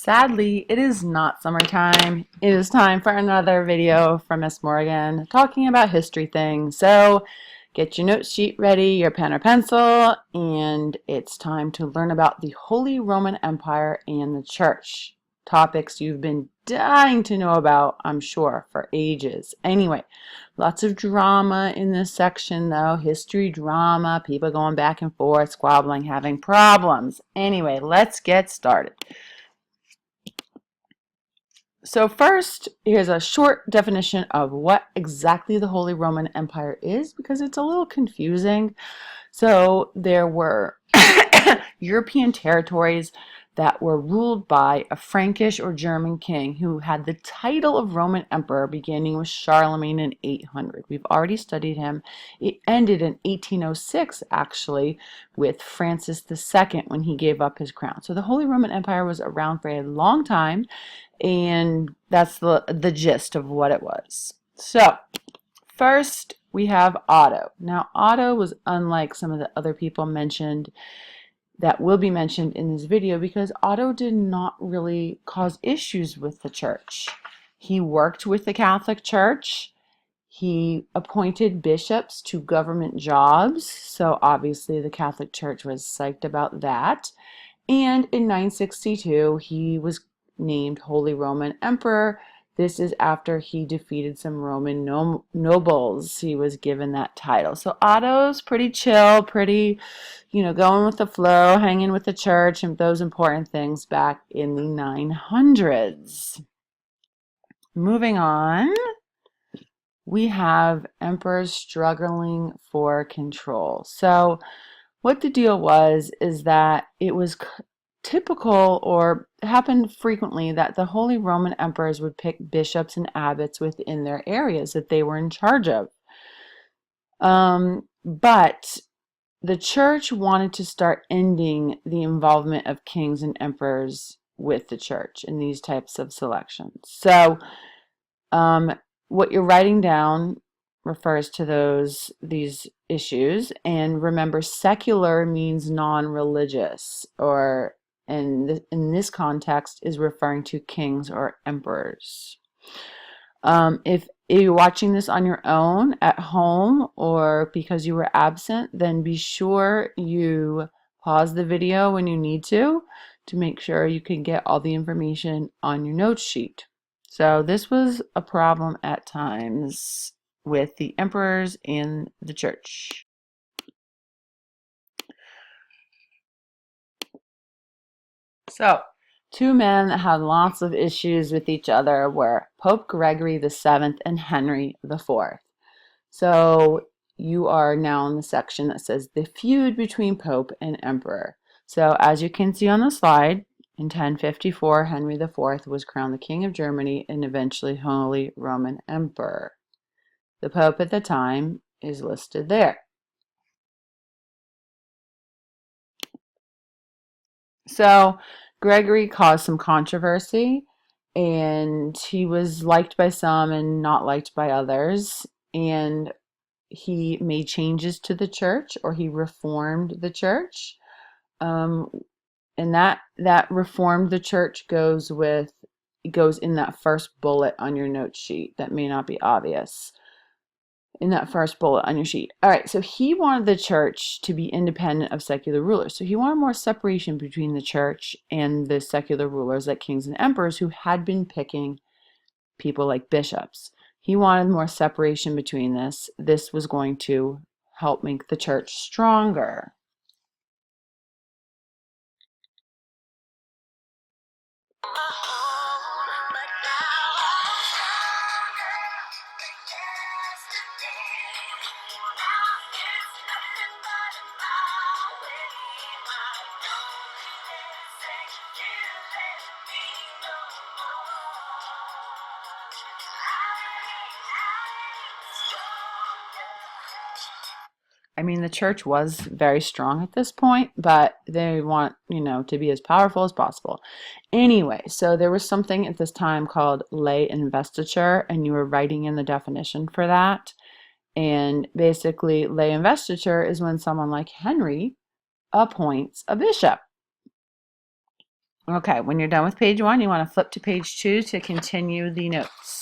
Sadly, it is not summertime. It is time for another video from Miss Morgan talking about history things. So get your note sheet ready, your pen or pencil, and it's time to learn about the Holy Roman Empire and the Church. Topics you've been dying to know about, I'm sure, for ages. Anyway, lots of drama in this section though. History drama, people going back and forth, squabbling, having problems. Anyway, let's get started. So first, here's a short definition of what exactly the Holy Roman Empire is, because it's a little confusing. So there were European territories that were ruled by a Frankish or German king who had the title of Roman Emperor beginning with Charlemagne in 800. We've already studied him. It ended in 1806, actually, with Francis II when he gave up his crown. So the Holy Roman Empire was around for a long time, and that's the gist of what it was. So first we have Otto. Now Otto was unlike some of the other people mentioned that will be mentioned in this video, because Otto did not really cause issues with the church. He worked with the Catholic Church. He appointed bishops to government jobs, so obviously the Catholic Church was psyched about that. And in 962 he was named Holy Roman Emperor. This is after he defeated some Roman nobles. He was given that title. So Otto's pretty chill, pretty, going with the flow, hanging with the church and those important things back in the 900s. Moving on, we have emperors struggling for control. So what the deal was is that it was typical, or happened frequently, that the Holy Roman emperors would pick bishops and abbots within their areas that they were in charge of. But the church wanted to start ending the involvement of kings and emperors with the church in these types of selections. So what you're writing down refers to these issues, and remember, secular means non-religious, or in this context is referring to kings or emperors. If you're watching this on your own at home or because you were absent, then be sure you pause the video when you need to make sure you can get all the information on your note sheet. So this was a problem at times with the emperors in the church. So two men that had lots of issues with each other were Pope Gregory VII and Henry IV. So you are now in the section that says the feud between Pope and Emperor. So as you can see on the slide, in 1054, Henry IV was crowned the King of Germany and eventually Holy Roman Emperor. The Pope at the time is listed there. So Gregory caused some controversy, and he was liked by some and not liked by others, and he made changes to the church, or he reformed the church. And that reformed the church goes in that first bullet on your note sheet. That may not be obvious. In that first bullet on your sheet. All right, so he wanted the church to be independent of secular rulers. So he wanted more separation between the church and the secular rulers, like kings and emperors, who had been picking people like bishops. He wanted more separation between this. This was going to help make the church stronger. I mean, the church was very strong at this point, but they want, to be as powerful as possible. Anyway, so there was something at this time called lay investiture, and you were writing in the definition for that. And basically, lay investiture is when someone like Henry appoints a bishop. Okay, when you're done with page 1, you want to flip to page 2 to continue the notes.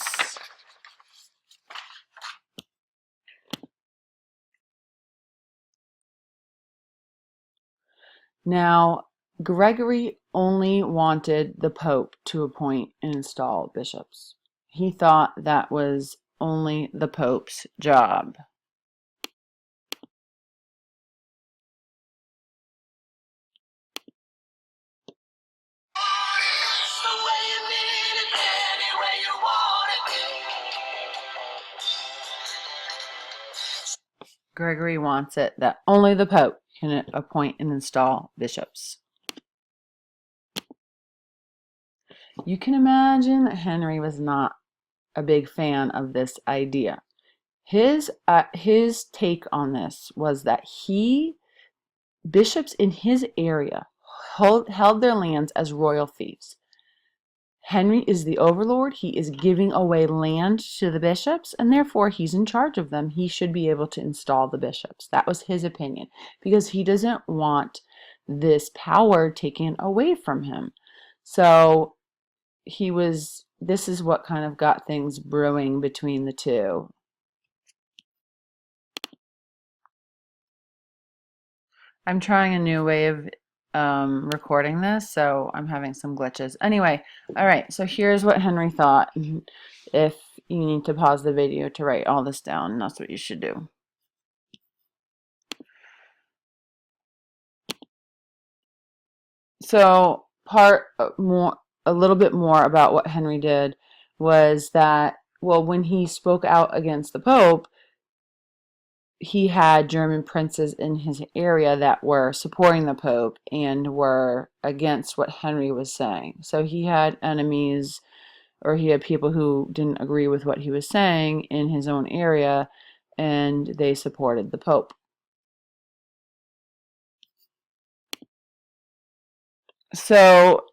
Now, Gregory only wanted the Pope to appoint and install bishops. He thought that was only the Pope's job. Gregory wants it that only the Pope can appoint and install bishops. You can imagine that Henry was not a big fan of this idea. His take on this was that bishops in his area held their lands as royal fiefs. Henry is the overlord. He is giving away land to the bishops, and therefore he's in charge of them. He should be able to install the bishops. That was his opinion, because he doesn't want this power taken away from him. So this is what kind of got things brewing between the two. I'm trying a new way of recording this, so I'm having some glitches. Anyway, all right, so here's what Henry thought. If you need to pause the video to write all this down, that's what you should do. So a little bit more about what Henry did was that, well, when he spoke out against the Pope, he had German princes in his area that were supporting the Pope and were against what Henry was saying. So he had enemies, or he had people who didn't agree with what he was saying in his own area, and they supported the Pope. So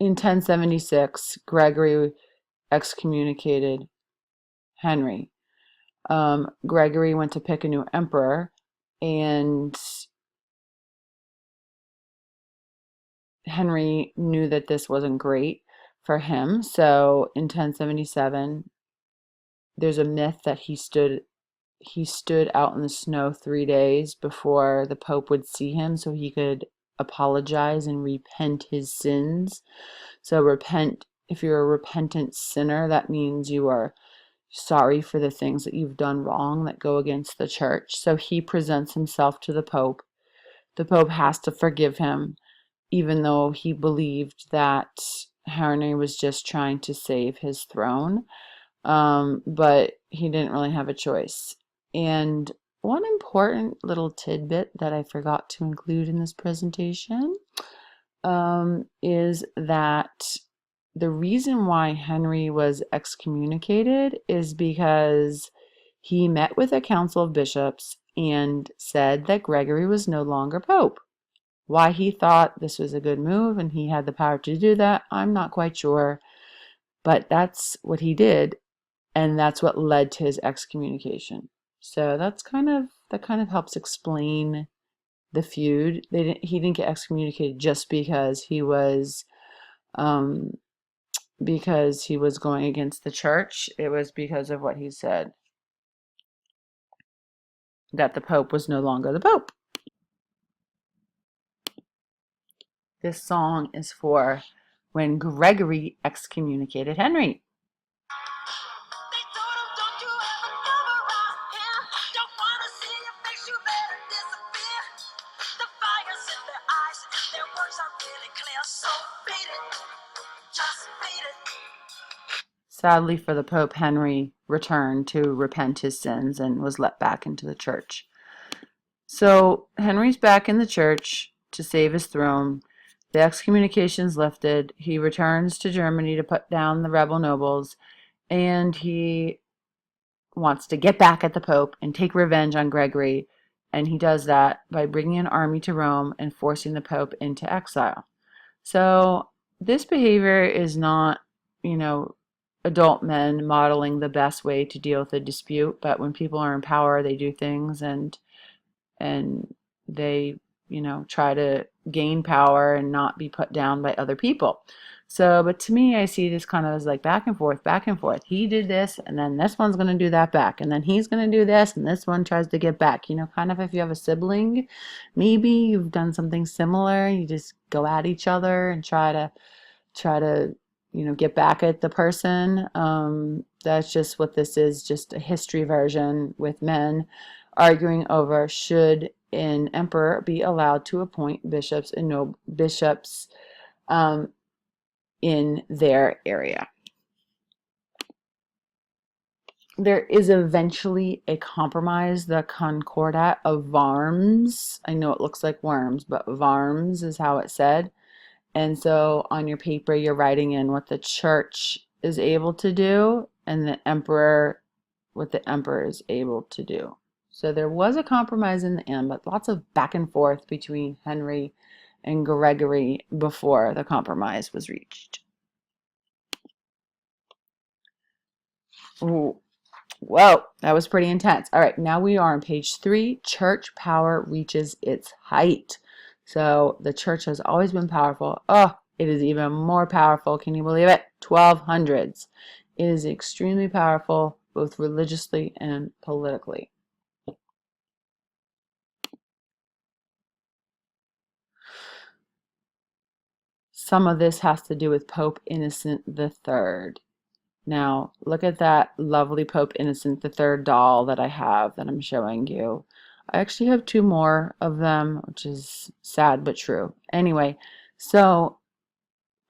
in 1076, Gregory excommunicated Henry. Gregory went to pick a new emperor, and Henry knew that this wasn't great for him. So in 1077, there's a myth that he stood out in the snow 3 days before the Pope would see him so he could apologize and repent his sins. So repent, if you're a repentant sinner, that means you are sorry for the things that you've done wrong that go against the church. So he presents himself to the Pope. The Pope has to forgive him, even though he believed that Henry was just trying to save his throne. But he didn't really have a choice. And one important little tidbit that I forgot to include in this presentation is that the reason why Henry was excommunicated is because he met with a council of bishops and said that Gregory was no longer Pope. Why he thought this was a good move and he had the power to do that, I'm not quite sure. But that's what he did, and that's what led to his excommunication. So that kind of helps explain the feud. He didn't get excommunicated just because he was going against the church. It was because of what he said, that the Pope was no longer the Pope. This song is for when Gregory excommunicated Henry. Sadly for the Pope, Henry returned to repent his sins and was let back into the church. So Henry's back in the church to save his throne. The excommunication's lifted. He returns to Germany to put down the rebel nobles, and he wants to get back at the Pope and take revenge on Gregory. And he does that by bringing an army to Rome and forcing the Pope into exile. So this behavior is not, adult men modeling the best way to deal with a dispute, but when people are in power, they do things and they try to gain power and not be put down by other people. So, but to me, I see this kind of as like back and forth, back and forth. He did this, and then this one's going to do that back, and then he's going to do this, and this one tries to get back. Kind of if you have a sibling, maybe you've done something similar. You just go at each other and try to get back at the person. That's just what this is, just a history version with men arguing over should an emperor be allowed to appoint bishops and no bishops in their area. There is eventually a compromise, the Concordat of Worms. I know it looks like worms, but Worms is how it's said. And so on your paper, you're writing in what the church is able to do and what the emperor is able to do. So there was a compromise in the end, but lots of back and forth between Henry and Gregory before the compromise was reached. Ooh. Whoa, that was pretty intense. All right, now we are on page 3. Church power reaches its height. So the church has always been powerful. Oh, it is even more powerful. Can you believe it? 1200s. It is extremely powerful, both religiously and politically. Some of this has to do with Pope Innocent III. Now, look at that lovely Pope Innocent III doll that I have that I'm showing you. I actually have 2 more of them, which is sad but true. Anyway, so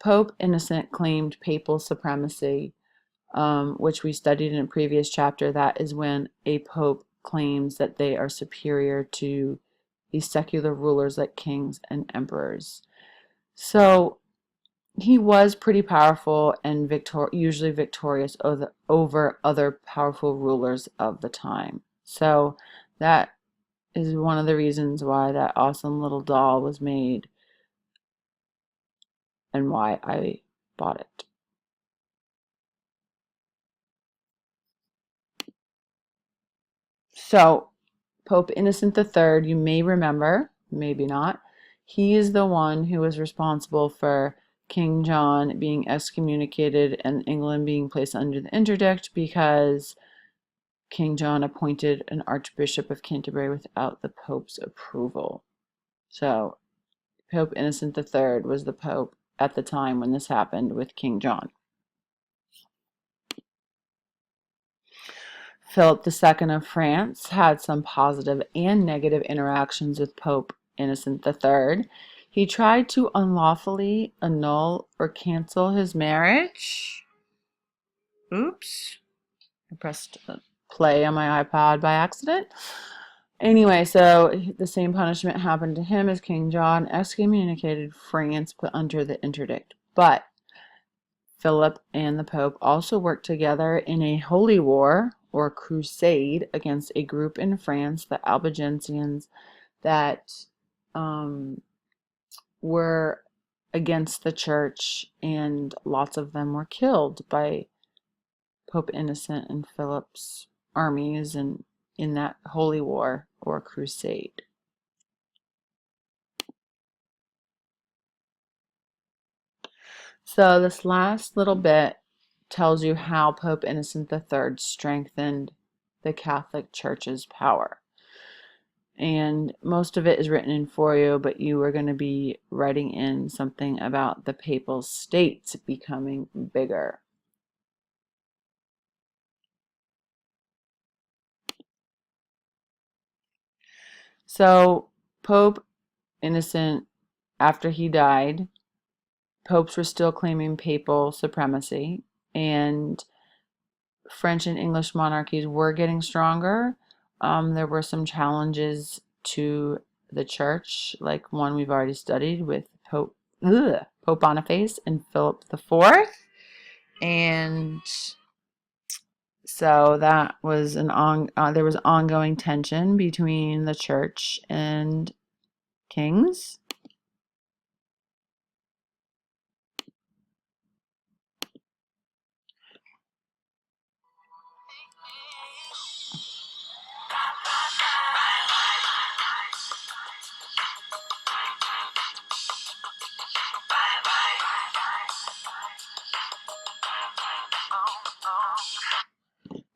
Pope Innocent claimed papal supremacy, which we studied in a previous chapter. That is when a pope claims that they are superior to the secular rulers like kings and emperors. So he was pretty powerful and usually victorious over other powerful rulers of the time. So that is one of the reasons why that awesome little doll was made and why I bought it. So Pope Innocent III, you may remember, maybe not, he is the one who was responsible for King John being excommunicated and England being placed under the interdict because King John appointed an Archbishop of Canterbury without the Pope's approval. So Pope Innocent III was the Pope at the time when this happened with King John. Philip II of France had some positive and negative interactions with Pope Innocent III. He tried to unlawfully annul or cancel his marriage. Oops. I pressed play on my iPod by accident. Anyway, so the same punishment happened to him as King John excommunicated France, put under the interdict. But Philip and the Pope also worked together in a holy war or crusade against a group in France, the Albigensians, that were against the church, and lots of them were killed by Pope Innocent and Philip's armies and in that holy war or crusade. So this last little bit tells you how Pope Innocent III strengthened the Catholic Church's power. And most of it is written in for you, but you are going to be writing in something about the Papal States becoming bigger. So Pope Innocent, after he died, popes were still claiming papal supremacy, and French and English monarchies were getting stronger. There were some challenges to the church, like one we've already studied with Pope Boniface and Philip IV. And so that was there was ongoing tension between the church and kings.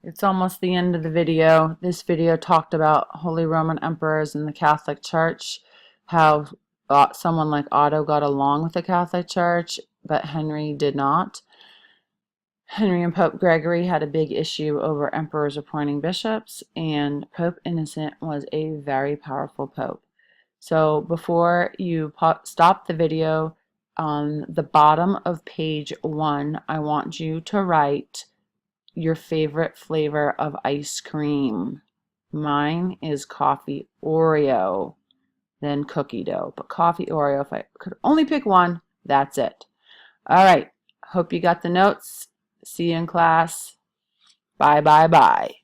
It's almost the end of the video. This video talked about Holy Roman Emperors in the Catholic Church, how someone like Otto got along with the Catholic Church, but Henry did not. Henry and Pope Gregory had a big issue over emperors appointing bishops, and Pope Innocent was a very powerful pope. So before you stop the video, on the bottom of page 1, I want you to write your favorite flavor of ice cream. Mine is coffee Oreo, then cookie dough. But coffee Oreo, if I could only pick one, that's it. All right. Hope you got the notes. See you in class. Bye, bye, bye.